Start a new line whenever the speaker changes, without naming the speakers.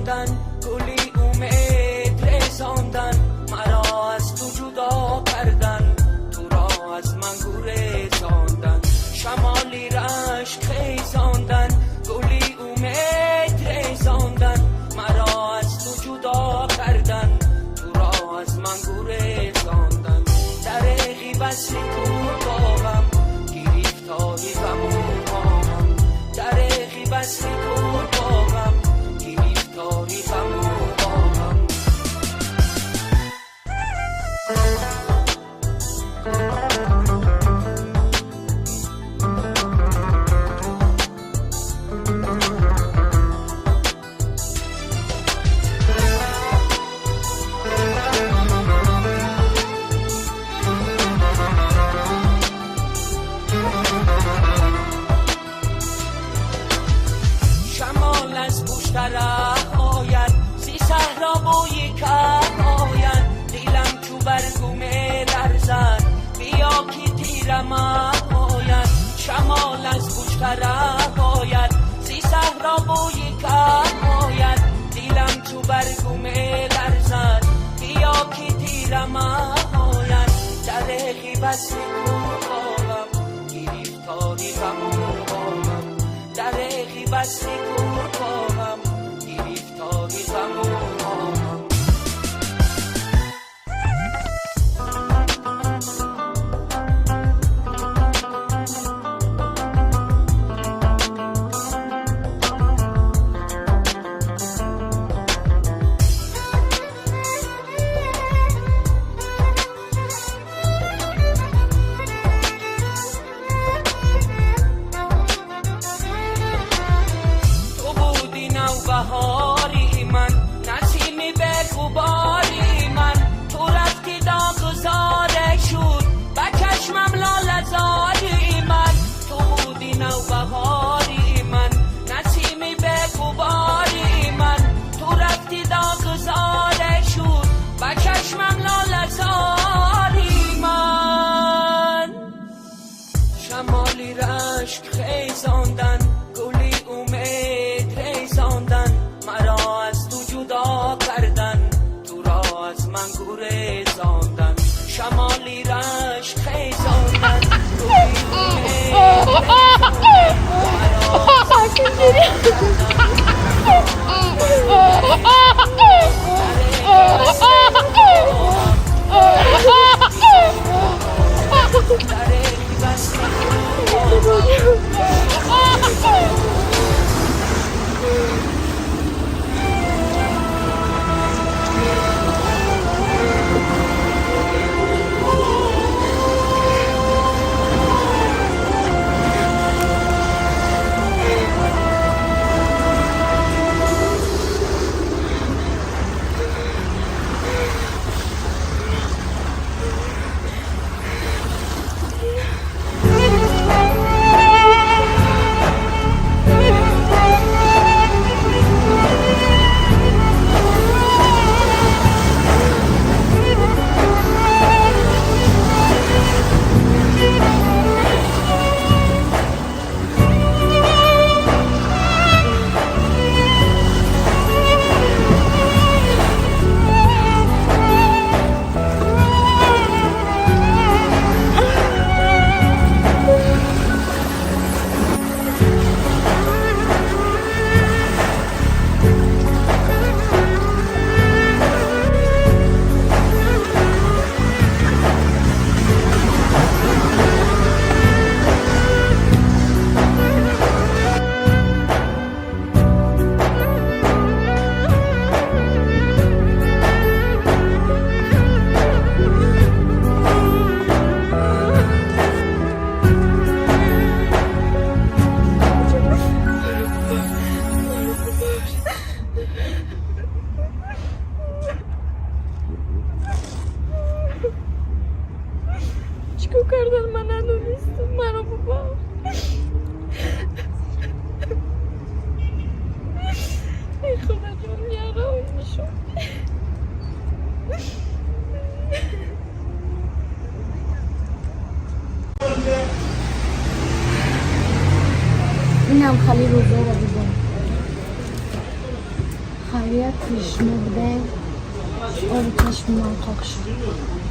خیزاندن گلی امید رساندن مرا از تو جدا کردن تو را از من گریزاندن شمالی رشک خیزاندن گلی امید رساندن مرا از تو جدا کردن تو را از من گریزاندن دریغی بسی کور باغم گریفتاری غمومم دریغی بسی کور باغم گریفتاری غمومم شمال از پشت ره آید سی صحرا بوی که آید دیلم تو برگومه لرزد بیا که تیرم آید شمال از پشت ره آید سی صحرا بوی که آید دیلم تو برگومه لرزد بیا که تیرم آید دریغی بسی کور باغم گریفتاری غمومم دریغی بسی کور باغم گریفتاری غمومم بهاری من نسیمی بگو باری من تو رفتی داغزاره شد به چشمم لاله زاری من تو بودی نو بهاری من نسیمی بگو باری من تو رفتی داغزاره شد به چشمم لاله زاری من شمالی رشک خیزاندن گلی امید رساندن مرا از تو جدا کردن تو را از من گریزاندن شمالی رشک خیزاندن گلی امید رساندن مرا از تو
کردن من ندونستم منو بابا ای خدا جون یارا میشم اینم خالی روزه رو دیدم خالی
بیماری پیشنه بوده آب چشم من قاق شد